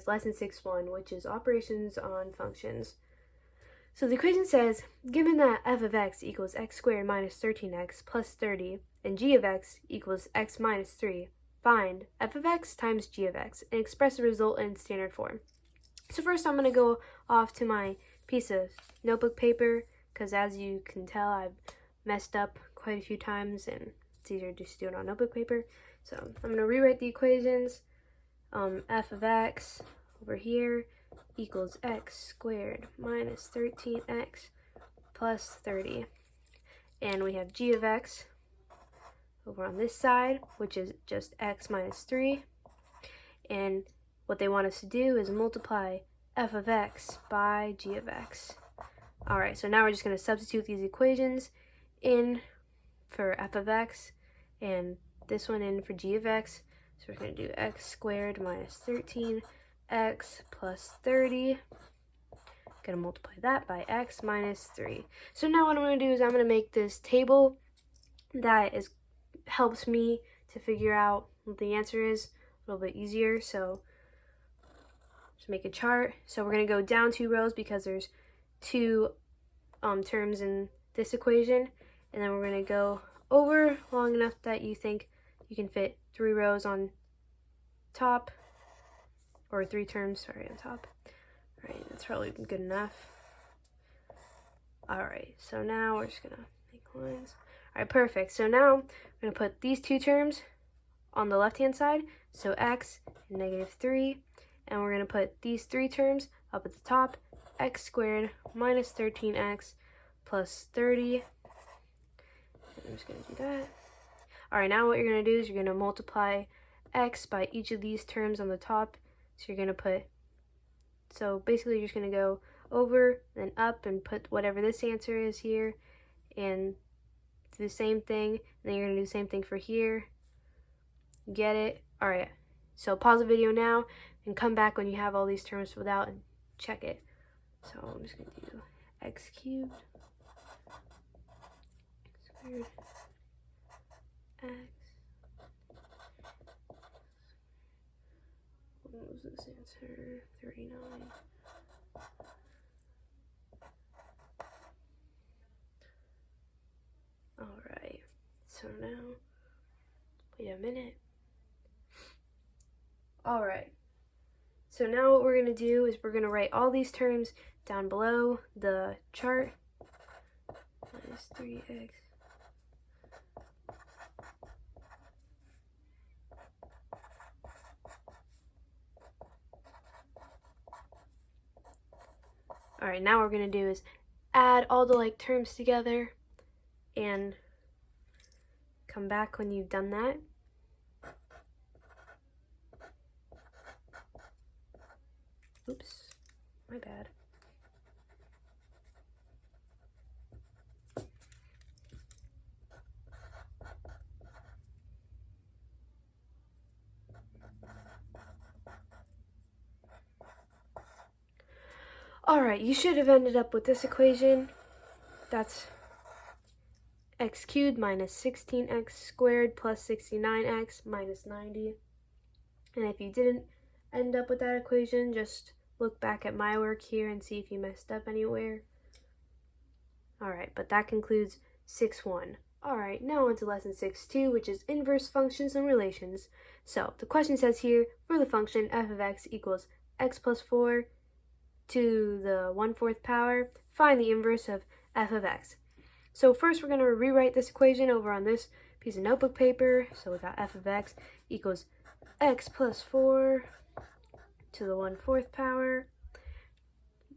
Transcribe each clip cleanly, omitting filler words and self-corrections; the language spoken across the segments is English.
Lesson 6.1, which is operations on functions. So the equation says, given that f of x equals x squared minus 13x plus 30, and g of x equals x minus 3, find f of x times g of x, and express the result in standard form. So first I'm going to go off to my piece of notebook paper, because as you can tell, I've messed up quite a few times, and it's easier to just do it on notebook paper. So I'm going to rewrite the equations. F of x over here equals x squared minus 13x plus 30. And we have g of x over on this side, which is just x minus 3. And what they want us to do is multiply f of x by g of x. Alright, so now we're just going to substitute these equations in for f of x and this one in for g of x. So we're going to do x squared minus 13x plus 30. Going to multiply that by x minus 3. So now what I'm going to do is I'm going to make this table that helps me to figure out what the answer is a little bit easier. So just make a chart. So we're going to go down 2 rows because there's 2 terms in this equation. And then we're going to go over long enough that you think you can fit 3 rows on top, or 3 terms, sorry, on top. Alright, that's probably good enough. Alright, so now we're just gonna make lines. Alright, perfect. So now I'm gonna put these 2 terms on the left hand side, so x and negative 3, and we're gonna put these 3 terms up at the top, x squared minus 13x plus 30. I'm just gonna do that. Alright, now what you're gonna do is you're gonna multiply x by each of these terms on the top. So you're going to put, so basically you're just going to go over and up and put whatever this answer is here and do the same thing. And then you're going to do the same thing for here. Get it? Alright, so pause the video now and come back when you have all these terms filled out and check it. So I'm just going to do x cubed squared x. What was this answer? 39. Alright, so now, wait a minute. Alright, so now what we're going to do is we're going to write all these terms down below the chart. Minus 3x. Alright, now what we're going to do is add all the like terms together and come back when you've done that. Oops, my bad. Alright, you should have ended up with this equation. That's x cubed minus 16x squared plus 69x minus 90. And if you didn't end up with that equation, just look back at my work here and see if you messed up anywhere. Alright, but that concludes 6.1. Alright, now on to lesson 6.2, which is inverse functions and relations. So, the question says here, for the function f of x equals x plus 4 to the 1/4 power, find the inverse of f of x. So first we're going to rewrite this equation over on this piece of notebook paper. So we got f of x equals x plus 4 to the 1/4 power.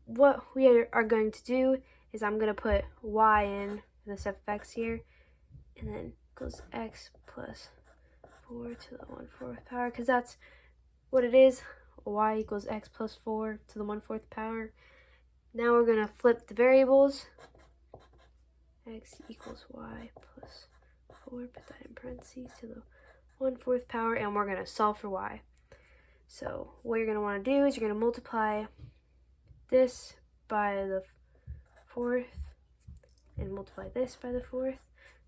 What we are going to do is I'm going to put y in this f of x here, and then equals x plus 4 to the 1/4 power, because that's what it is. Y equals x plus 4 to the 1/4 power. Now we're going to flip the variables. X equals y plus 4, put that in parentheses, to the 1/4 power, and we're going to solve for y. So what you're going to want to do is you're going to multiply this by the 4th and multiply this by the 4th.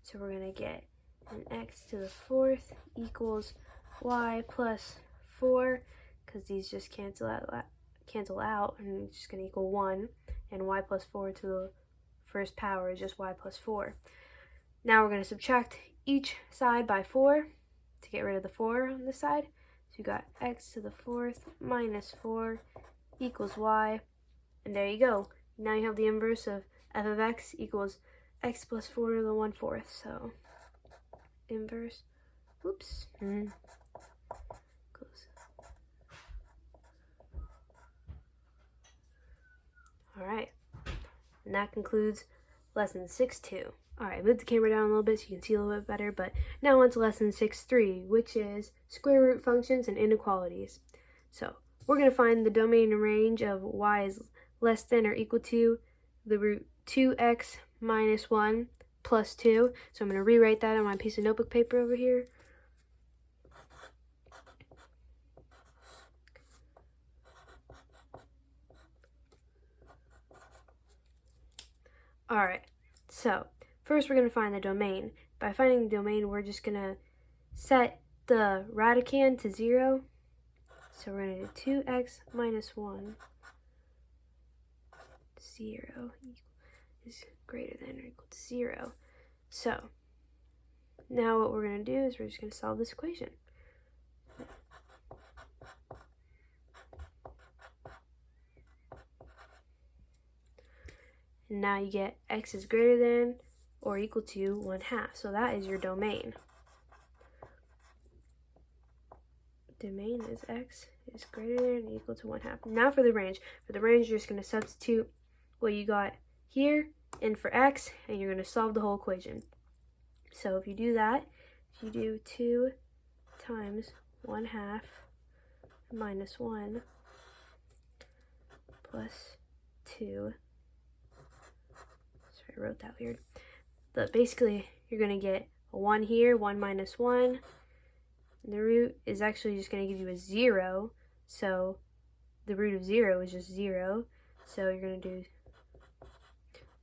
So we're going to get an x to the 4th equals y plus 4 because these just cancel out, and it's just going to equal 1, and y plus 4 to the first power is just y plus 4. Now we're going to subtract each side by 4 to get rid of the 4 on this side. So you got x to the 4th minus 4 equals y, and there you go. Now you have the inverse of f of x equals x plus 4 to the 1/4. So inverse, oops, close. Alright, and that concludes lesson 6-2. Alright, move the camera down a little bit so you can see a little bit better, but now on to lesson 6-3, which is square root functions and inequalities. So, we're going to find the domain and range of y is less than or equal to the root 2x minus 1 plus 2. So I'm going to rewrite that on my piece of notebook paper over here. Alright, so first we're going to find the domain. By finding the domain, we're just going to set the radicand to 0. So we're going to do 2x minus 1, 0 is greater than or equal to 0. So now what we're going to do is we're just going to solve this equation. And now you get x is greater than or equal to 1/2. So that is your domain. Domain is x is greater than or equal to 1/2. Now for the range. For the range, you're just going to substitute what you got here in for x, and you're going to solve the whole equation. So if you do that, if you do 2 times 1/2 minus 1 plus 2, sorry, I wrote that weird. But basically, you're going to get a 1 here, 1 minus 1. And the root is actually just going to give you a 0. So the root of 0 is just 0. So you're going to do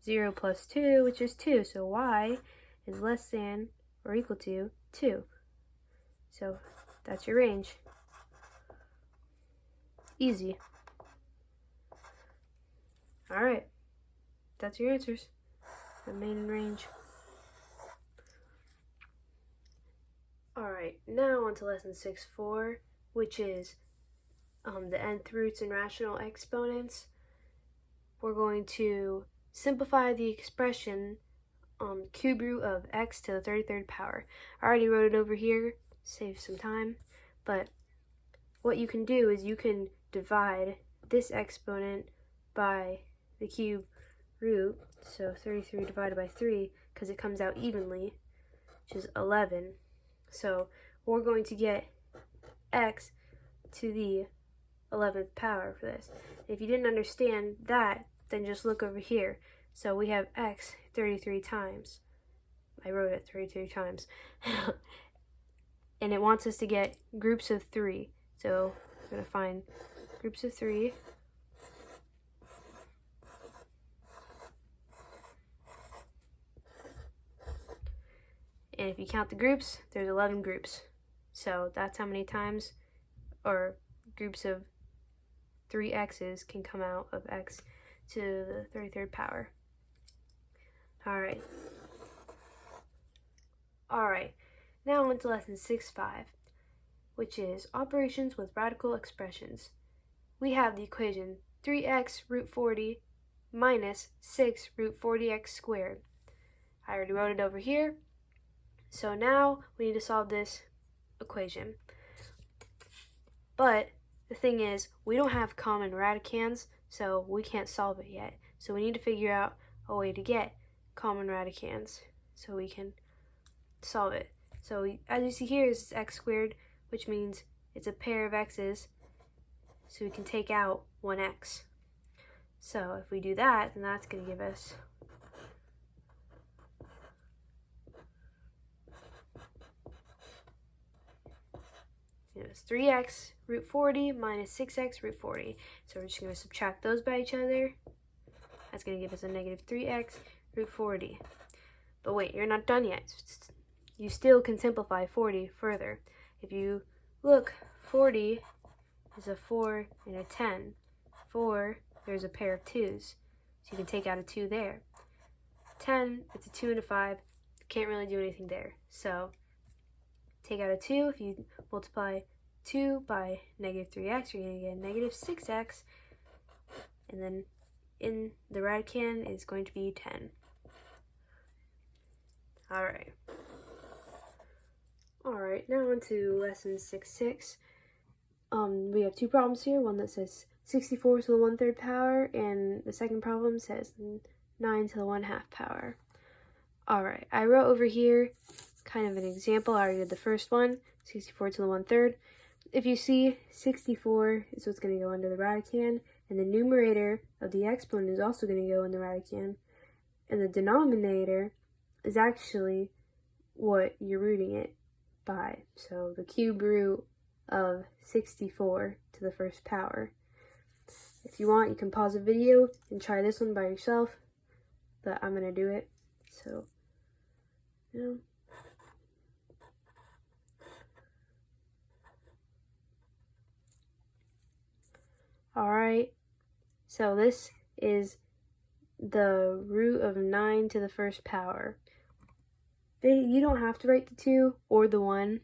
0 plus 2, which is 2. So y is less than or equal to 2. So that's your range. Easy. Alright, that's your answers. Domain and range. Alright, now on to lesson 6-4, which is the nth roots and rational exponents. We're going to simplify the expression cube root of x to the 33rd power. I already wrote it over here, save some time, but what you can do is you can divide this exponent by the cube root, so 33 divided by 3, because it comes out evenly, which is 11. So we're going to get x to the 11th power for this. If you didn't understand that, then just look over here. So we have x 33 times. I wrote it 33 times. And it wants us to get groups of 3. So we're going to find groups of 3. And if you count the groups, there's 11 groups. So that's how many times, or groups of 3 x's can come out of x to the 33rd power. Alright. Alright, now on to lesson 6-5, which is operations with radical expressions. We have the equation 3x root 40 minus 6 root 40x squared. I already wrote it over here. So now we need to solve this equation. But the thing is, we don't have common radicands, so we can't solve it yet. So we need to figure out a way to get common radicands so we can solve it. So as you see here is x squared, which means it's a pair of x's, so we can take out 1x. So if we do that, then that's going to give us it's 3x root 40 minus 6x root 40. So we're just going to subtract those by each other. That's going to give us a negative 3x root 40. But wait, you're not done yet. You still can simplify 40 further. If you look, 40 is a 4 and a 10. 4, there's a pair of 2's, so you can take out a 2 there. 10, it's a 2 and a 5, can't really do anything there. So take out a 2, if you multiply 2 by negative 3x, you're going to get negative 6x, and then in the radicand is going to be 10. Alright, now on to lesson 6.6. We have two problems here, one that says 64 to the 1/3 power, and the second problem says 9 to the 1/2 power. Alright, I wrote over here kind of an example. I already did the first one, 64 to the 1/3. If you see, 64 is what's going to go under the radicand, and the numerator of the exponent is also going to go in the radicand, and the denominator is actually what you're rooting it by. So the cube root of 64 to the 1st power. If you want, you can pause the video and try this one by yourself, but I'm going to do it. So, Alright, so this is the root of 9 to the 1st power. You don't have to write the 2 or the 1,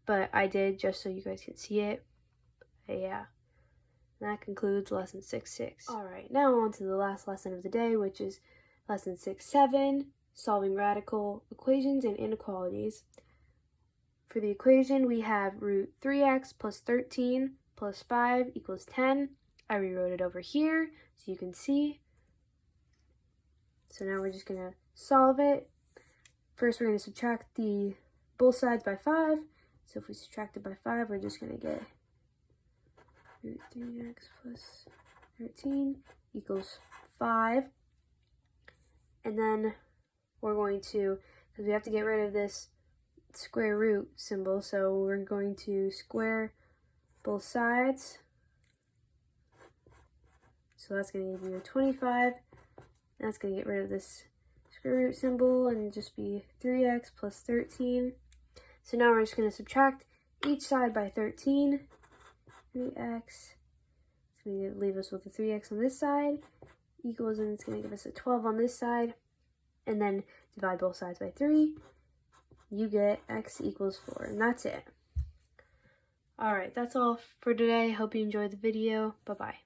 but I did just so you guys can see it. But yeah, that concludes lesson 6.6. Alright, now on to the last lesson of the day, which is lesson 6.7, solving radical equations and inequalities. For the equation, we have root 3x plus 13 plus 5 equals 10. I rewrote it over here so you can see. So now we're just going to solve it. First, we're going to subtract both sides by 5. So if we subtract it by 5, we're just going to get root 3x plus 13 equals 5. And then we're going to, because we have to get rid of this square root symbol, so we're going to square both sides. So that's going to give you a 25. That's going to get rid of this square root symbol and just be 3x plus 13. So now we're just going to subtract each side by 13. 3x. It's going to leave us with a 3x on this side. Equals, and it's going to give us a 12 on this side. And then divide both sides by 3. You get x equals 4. And that's it. Alright, that's all for today. Hope you enjoyed the video. Bye-bye.